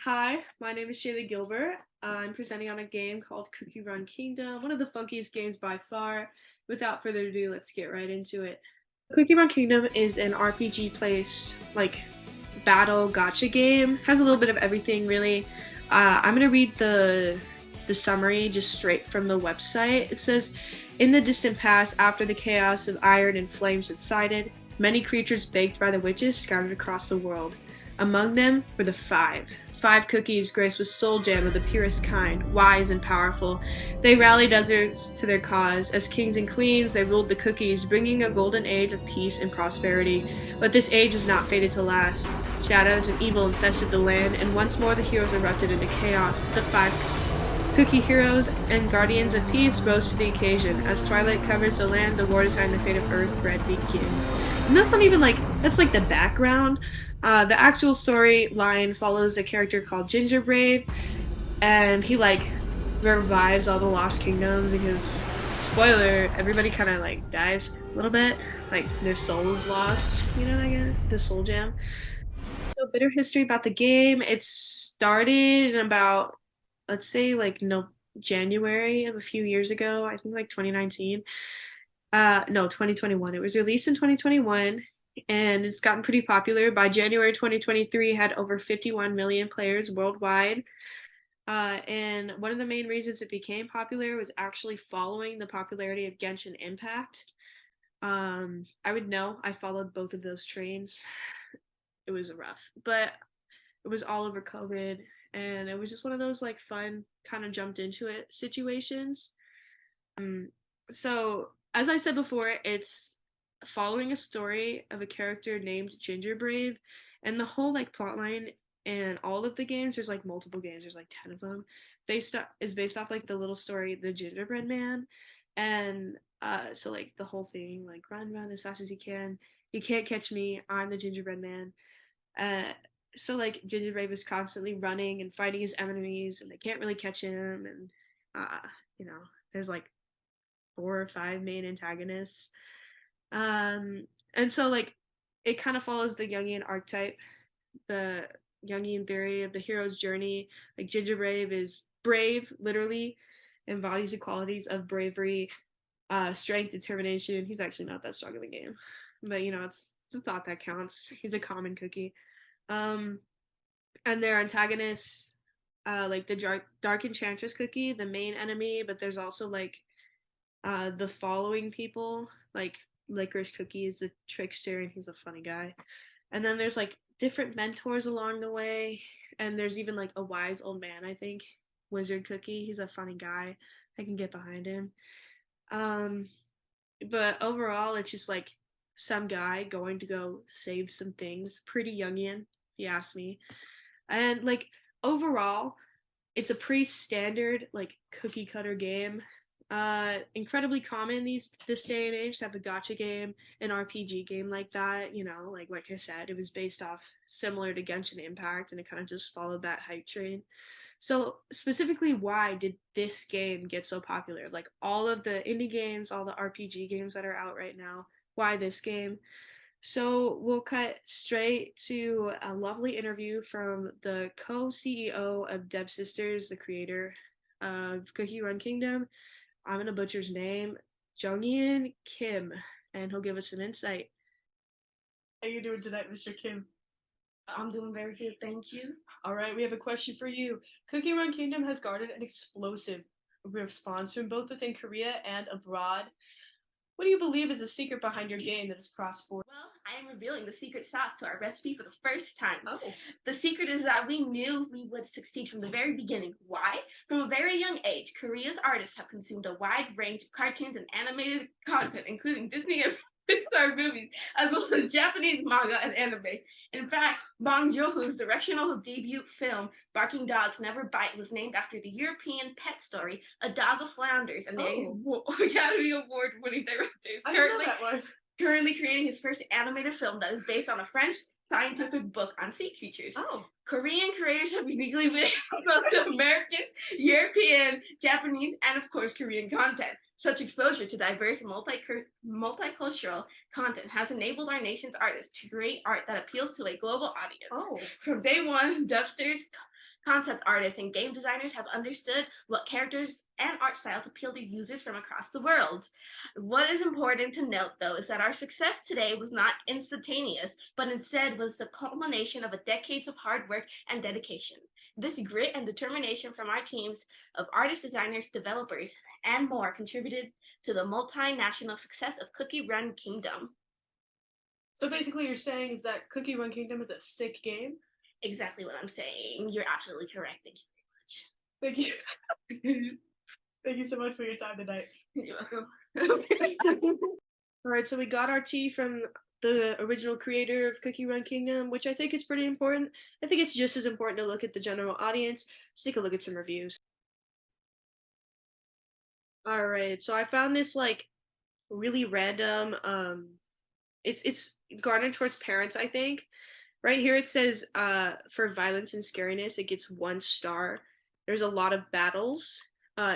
Hi, my name is Shaylee Gilbert. I'm presenting on a game called Cookie Run Kingdom, one of the funkiest games by far. Without further ado, let's get right into it. Cookie Run Kingdom is an RPG placed battle gotcha game. Has a little bit of everything really. I'm gonna read the summary just straight from the website. It says, in the distant past, after the chaos of iron and flame subsided, many creatures baked by the witches scattered across the world. Among them were the five cookies graced with soul jam of the purest kind, wise and powerful. They rallied others to their cause. As kings and queens, they ruled the cookies, bringing a golden age of peace and prosperity. But this age was not fated to last. Shadows and evil infested the land, and once more the heroes erupted into chaos. The five cookie heroes and guardians of peace rose to the occasion. As twilight covers the land, the war to sign the fate of Earth bread begins. And that's not even that's like the background. The actual storyline follows a character called Ginger Brave, and he revives all the lost kingdoms because, spoiler, everybody kind of dies a little bit, like their soul is lost. You know what I get? The soul gem. So, bitter history about the game. It started in about, let's say, no, January of a few years ago. I think like 2019. No, 2021. It was released in 2021, and it's gotten pretty popular. By January 2023, it had over 51 million players worldwide. And one of the main reasons it became popular was actually following the popularity of Genshin Impact. I would know. I followed both of those trains. It was rough, but it was all over COVID, and it was just one of those fun kind of jumped into it situations. So as I said before, it's following a story of a character named Ginger Brave, and the whole plot line in all of the games. There's multiple games. There's 10 of them. Based off the little story, the Gingerbread Man, and so the whole thing run as fast as you can. You can't catch me. I'm the Gingerbread Man. Uh, so Ginger Brave is constantly running and fighting his enemies, and they can't really catch him. And uh, you know, there's four or five main antagonists. And so it kind of follows the Jungian archetype, the Jungian theory of the hero's journey. Like Ginger Brave is brave, literally, embodies the qualities of bravery, strength, determination. He's actually not that strong in the game, but it's the thought that counts. He's a common cookie. Um, and their antagonists, like the Dark Enchantress cookie, the main enemy, but there's also the following people, like Licorice Cookie is the trickster and he's a funny guy. And then there's different mentors along the way, and there's even a wise old man, I think. Wizard Cookie, he's a funny guy. I can get behind him. Um but overall it's just some guy going to go save some things. Pretty Jungian, if you ask me. And overall, it's a pretty standard cookie cutter game. Incredibly common this day and age to have a gotcha game, an RPG game like that. Like I said, it was based off similar to Genshin Impact, and it kind of just followed that hype train. So specifically, why did this game get so popular? Like all of the indie games, all the RPG games that are out right now, why this game? So we'll cut straight to a lovely interview from the co-CEO of Dev Sisters, the creator of Cookie Run Kingdom. I'm gonna butcher his name, Jungian Kim, and he'll give us some insight. How you doing tonight, Mr. Kim? I'm doing very good, thank you. All right, we have a question for you. Cookie Run Kingdom has garnered an explosive response from both within Korea and abroad. What do you believe is the secret behind your game that has crossed borders? Well, I am revealing the secret sauce to our recipe for the first time. Oh, The secret is that we knew we would succeed from the very beginning. Why? From a very young age, Korea's artists have consumed a wide range of cartoons and animated content, including Disney and Pixar movies, as well as Japanese manga and anime. In fact, Bong Joon-ho's directional debut film, Barking Dogs Never Bite, was named after the European pet story, A Dog of Flanders, and the Academy Award-winning director is currently creating his first animated film that is based on a French scientific book on sea creatures. Oh. Korean creators have uniquely been able to American, European, Japanese, and of course Korean content. Such exposure to diverse multicultural content has enabled our nation's artists to create art that appeals to a global audience. Oh. From day one, Dubsters Concept artists and game designers have understood what characters and art styles appeal to users from across the world. What is important to note, though, is that our success today was not instantaneous, but instead was the culmination of decades of hard work and dedication. This grit and determination from our teams of artists, designers, developers, and more contributed to the multinational success of Cookie Run Kingdom. So basically you're saying is that Cookie Run Kingdom is a sick game? Exactly what I'm saying. You're absolutely correct. Thank you very much. Thank you. Thank you so much for your time tonight. You're welcome. All right, so we got our tea from the original creator of Cookie Run Kingdom, which I think is pretty important. I think it's just as important to look at the general audience. Let's take a look at some reviews. All right, so I found this like really random. It's garnered towards parents, I think. Right here it says for violence and scariness, it gets 1 star. There's a lot of battles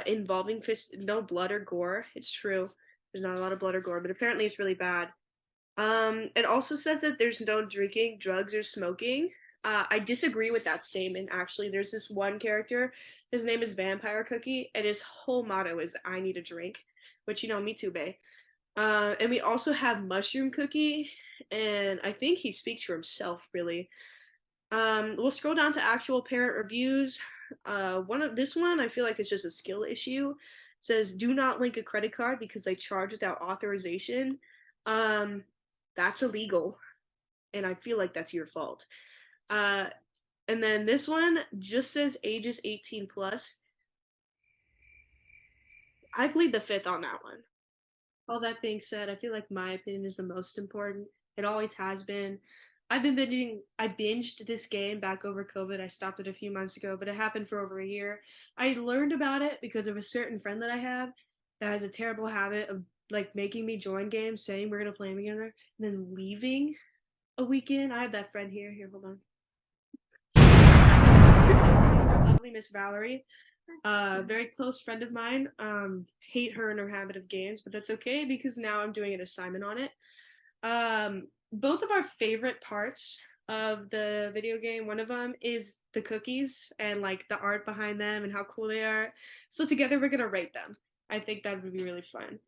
involving no blood or gore. It's true. There's not a lot of blood or gore, but apparently it's really bad. It also says that there's no drinking, drugs, or smoking. I disagree with that statement, actually. There's this one character, his name is Vampire Cookie, and his whole motto is, I need a drink, which, you know, me too, bae. And we also have Mushroom Cookie, and I think he speaks for himself, really. We'll scroll down to actual parent reviews. This one, I feel like it's just a skill issue. It says, do not link a credit card because they charge without authorization. That's illegal, and I feel like that's your fault. And then this one just says ages 18 plus. I plead the fifth on that one. All that being said, I feel like my opinion is the most important. It always has been. I binged this game back over COVID. I stopped it a few months ago, but it happened for over a year. I learned about it because of a certain friend that I have that has a terrible habit of like making me join games, saying we're gonna play them together, and then leaving a weekend. I have that friend here. Here, hold on. Lovely Miss Valerie. Very close friend of mine. Hate her and her habit of games, but that's okay because now I'm doing an assignment on it. Both of our favorite parts of the video game, one of them is the cookies and like the art behind them and how cool they are. So together we're gonna rate them. I think that would be really fun.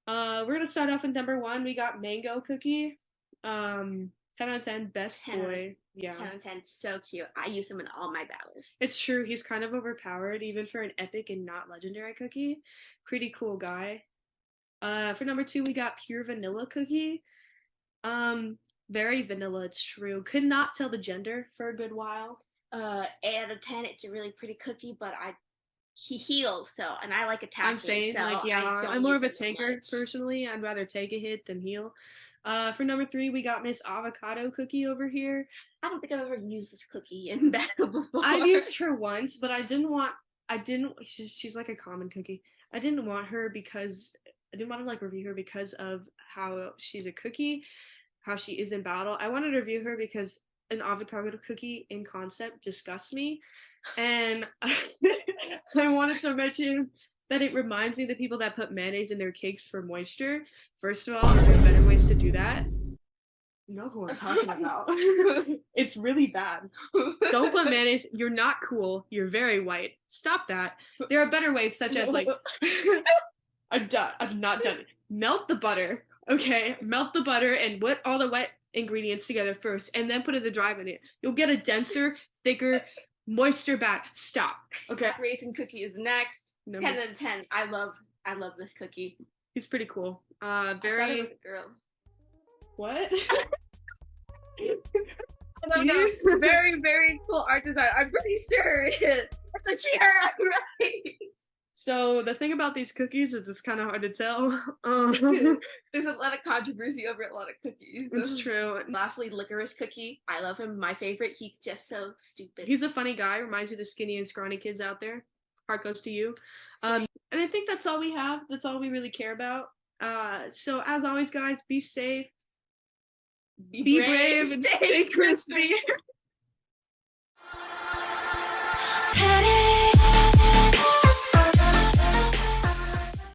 We're gonna start off in number 1. We got Mango Cookie. 10 out of 10, best 10 boy. Yeah. 10 out of 10, so cute. I use him in all my battles. It's true, he's kind of overpowered, even for an epic and not legendary cookie. Pretty cool guy. For number 2, we got Pure Vanilla Cookie. Very vanilla, it's true. Could not tell the gender for a good while. 8 out of 10, it's a really pretty cookie, but he heals, so, and I like attacking. I'm saying, so like, yeah, I'm more of a tanker, personally. I'd rather take a hit than heal. For number 3, we got Miss Avocado Cookie over here. I don't think I've ever used this cookie in battle before. I've used her once, but she's like a common cookie. I didn't want to like review her because of how she's a cookie, how she is in battle. I wanted to review her because an avocado cookie in concept disgusts me. And I wanted to mention that it reminds me of the people that put mayonnaise in their cakes for moisture. First of all, there are better ways to do that. You know who I'm talking about. It's really bad. Don't put mayonnaise. You're not cool. You're very white. Stop that. There are better ways, such as like I've not done it. Melt the butter. Okay, melt the butter and put all the wet ingredients together first, and then put the dry in it. You'll get a denser, thicker, moisture bat. Stop. Okay. Raisin Cookie is next. 10 out of 10. I love this cookie. He's pretty cool. I thought it was a girl. What? I don't know. Very, very cool art design. I'm pretty sure it's a cheer, right? So the thing about these cookies is it's kind of hard to tell. There's a lot of controversy over a lot of cookies. It's true. Lastly, Licorice Cookie. I love him. My favorite. He's just so stupid. He's a funny guy. Reminds you of the skinny and scrawny kids out there. Heart goes to you. And I think that's all we have. That's all we really care about. So as always, guys, be safe. Be brave and stay crispy.